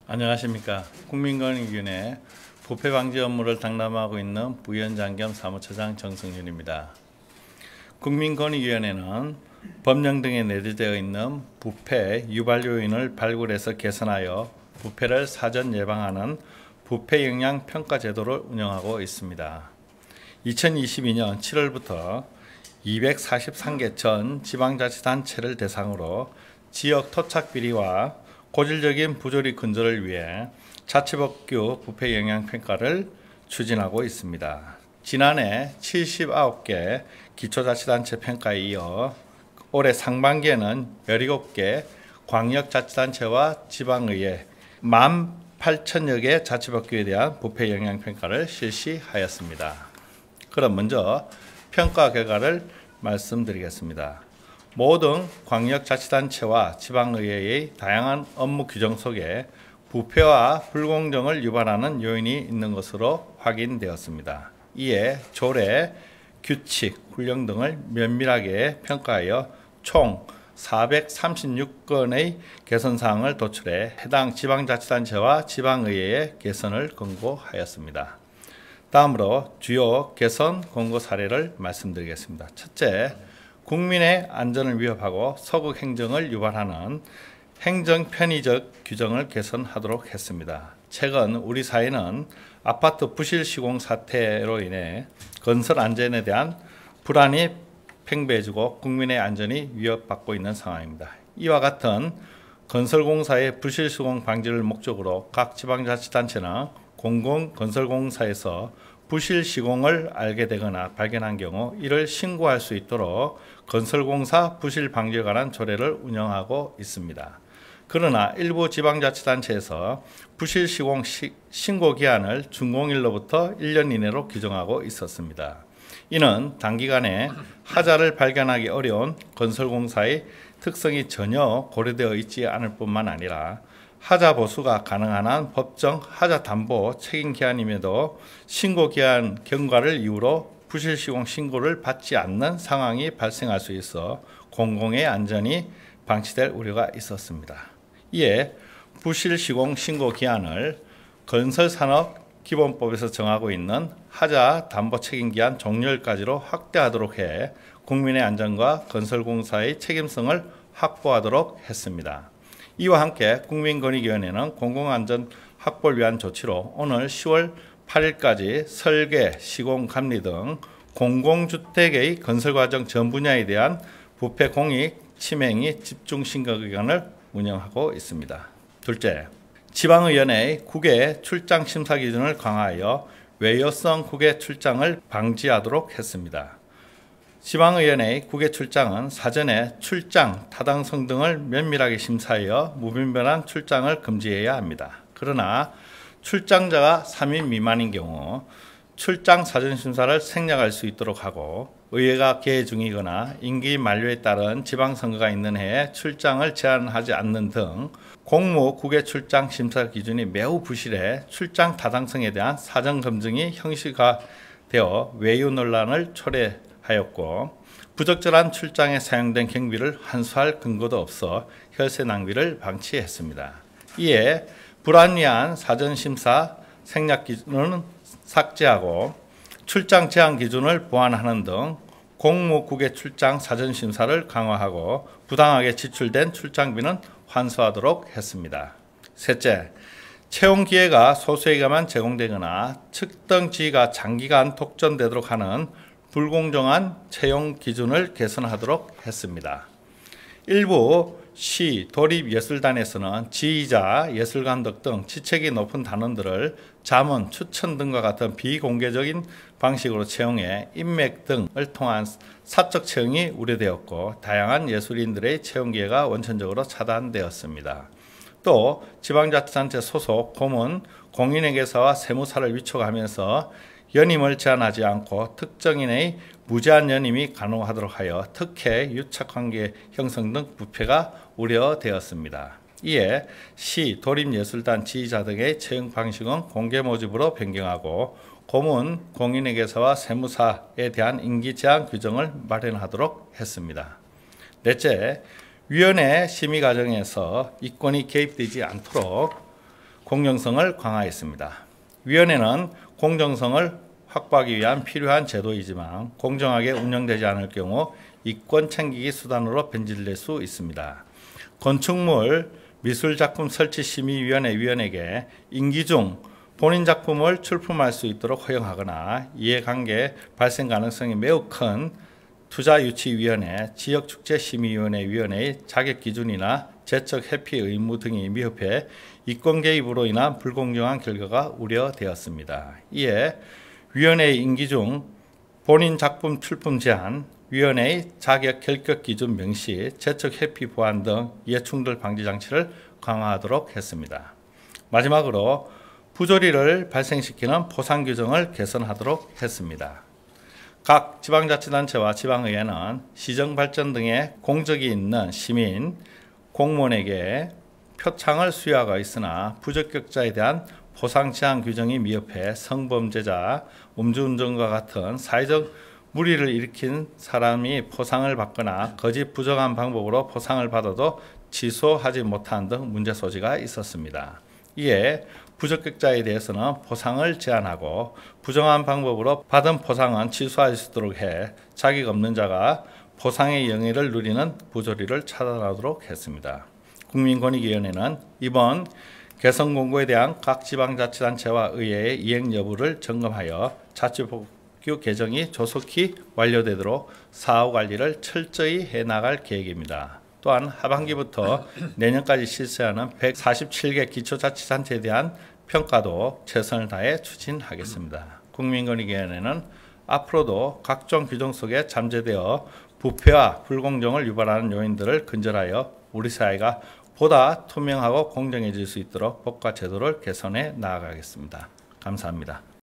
안녕하십니까. 국민권익위원회 부패방지 업무를 담당하고 있는 부위원장 겸 사무처장 정승윤입니다. 국민권익위원회는 법령 등에 내재되어 있는 부패 유발 요인을 발굴해서 개선하여 부패를 사전 예방하는 부패 영향 평가 제도를 운영하고 있습니다. 2022년 7월부터 243개 전 지방자치단체를 대상으로 지역 토착 비리와 고질적인 부조리 근절을 위해 자치법규 부패 영향 평가를 추진하고 있습니다. 지난해 79개 기초자치단체 평가에 이어 올해 상반기에는 17개 광역자치단체와 지방의회 18,000여 개 자치법규에 대한 부패 영향 평가를 실시하였습니다. 그럼 먼저 평가 결과를 말씀드리겠습니다. 모든 광역자치단체와 지방의회의 다양한 업무 규정 속에 부패와 불공정을 유발하는 요인이 있는 것으로 확인되었습니다. 이에 조례, 규칙, 훈령 등을 면밀하게 평가하여 총 436건의 개선사항을 도출해 해당 지방자치단체와 지방의회의 개선을 권고하였습니다. 다음으로 주요 개선 권고 사례를 말씀드리겠습니다. 첫째, 국민의 안전을 위협하고 소극 행정을 유발하는 행정 편의적 규정을 개선하도록 했습니다. 최근 우리 사회는 아파트 부실 시공 사태로 인해 건설 안전에 대한 불안이 팽배해지고 국민의 안전이 위협받고 있는 상황입니다. 이와 같은 건설공사의 부실 시공 방지를 목적으로 각 지방자치단체는 공공건설공사에서 부실 시공을 알게 되거나 발견한 경우 이를 신고할 수 있도록 건설공사 부실 방지에 관한 조례를 운영하고 있습니다. 그러나 일부 지방자치단체에서 부실 시공 신고 기한을 준공일로부터 1년 이내로 규정하고 있었습니다. 이는 단기간에 하자를 발견하기 어려운 건설공사의 특성이 전혀 고려되어 있지 않을 뿐만 아니라 하자 보수가 가능한 한 법정 하자 담보 책임 기한임에도 신고 기한 경과를 이유로 부실 시공 신고를 받지 않는 상황이 발생할 수 있어 공공의 안전이 방치될 우려가 있었습니다. 이에 부실 시공 신고 기한을 건설산업기본법에서 정하고 있는 하자 담보 책임 기한 종료일까지로 확대하도록 해 국민의 안전과 건설공사의 책임성을 확보하도록 했습니다. 이와 함께 국민권익위원회는 공공안전 확보를 위한 조치로 오늘 10월 8일까지 설계, 시공, 감리 등 공공주택의 건설과정 전 분야에 대한 부패 공익 침해행위 집중 신고 기간을 운영하고 있습니다. 둘째, 지방의원의 국외 출장 심사 기준을 강화하여 외유성 국외 출장을 방지하도록 했습니다. 지방의원의 국외 출장은 사전에 출장, 타당성 등을 면밀하게 심사하여 무분별한 출장을 금지해야 합니다. 그러나 출장자가 3인 미만인 경우 출장 사전 심사를 생략할 수 있도록 하고 의회가 개회 중이거나 임기 만료에 따른 지방선거가 있는 해에 출장을 제한하지 않는 등 공무 국외 출장 심사 기준이 매우 부실해 출장 타당성에 대한 사전 검증이 형식화되어 외유 논란을 초래하였고 부적절한 출장에 사용된 경비를 환수할 근거도 없어 혈세 낭비를 방치했습니다. 이에 불합리한 사전심사 생략 기준은 삭제하고 출장 제한 기준을 보완하는 등 공무국외 출장 사전심사를 강화하고 부당하게 지출된 출장비는 환수하도록 했습니다. 셋째, 채용 기회가 소수에게만 제공되거나 측정 지위가 장기간 독점되도록 하는 불공정한 채용 기준을 개선하도록 했습니다. 일부 시, 도립예술단에서는 지휘자, 예술감독 등 직책이 높은 단원들을 자문, 추천 등과 같은 비공개적인 방식으로 채용해 인맥 등을 통한 사적 채용이 우려되었고 다양한 예술인들의 채용 기회가 원천적으로 차단되었습니다. 또 지방자치단체 소속 고문, 공인회계사와 세무사를 위촉하면서 연임을 제한하지 않고 특정인의 무제한 연임이 가능하도록 하여 특혜, 유착관계 형성 등 부패가 우려되었습니다. 이에 시, 도립예술단 지휘자 등의 채용 방식은 공개 모집으로 변경하고 고문, 공인회계사와 세무사에 대한 임기 제한 규정을 마련하도록 했습니다. 넷째, 위원회 심의 과정에서 이권이 개입되지 않도록 공정성을 강화했습니다. 위원회는 공정성을 확보하기 위한 필요한 제도이지만 공정하게 운영되지 않을 경우 이권 챙기기 수단으로 변질될 수 있습니다. 건축물 미술작품 설치심의위원회 위원에게 임기 중 본인 작품을 출품할 수 있도록 허용하거나 이해관계 발생 가능성이 매우 큰 투자유치위원회, 지역축제심의위원회 위원회의 자격기준이나 재적 회피 의무 등이 미흡해 이권 개입으로 인한 불공정한 결과가 우려되었습니다. 이에 위원회의 임기 중 본인 작품 출품 제한, 위원회의 자격 결격 기준 명시, 재적 회피 보완 등 이해충돌 방지 장치를 강화하도록 했습니다. 마지막으로 부조리를 발생시키는 보상 규정을 개선하도록 했습니다. 각 지방자치단체와 지방의회는 시정발전 등의 공적이 있는 시민, 공무원에게 표창을 수여하고 있으나 부적격자에 대한 보상 제한 규정이 미흡해 성범죄자, 음주운전과 같은 사회적 무리를 일으킨 사람이 보상을 받거나 거짓 부정한 방법으로 보상을 받아도 취소하지 못한 등 문제 소지가 있었습니다. 이에 부적격자에 대해서는 보상을 제한하고 부정한 방법으로 받은 보상은 취소할 수 있도록 해 자격 없는 자가 보상의 영예를 누리는 부조리를 차단하도록 했습니다. 국민권익위원회는 이번 개선 공고에 대한 각 지방자치단체와 의회의 이행 여부를 점검하여 자치법규 개정이 조속히 완료되도록 사후 관리를 철저히 해나갈 계획입니다. 또한 하반기부터 내년까지 실시하는 147개 기초자치단체에 대한 평가도 최선을 다해 추진하겠습니다. 국민권익위원회는 앞으로도 각종 규정 속에 잠재되어 부패와 불공정을 유발하는 요인들을 근절하여 우리 사회가 보다 투명하고 공정해질 수 있도록 법과 제도를 개선해 나아가겠습니다. 감사합니다.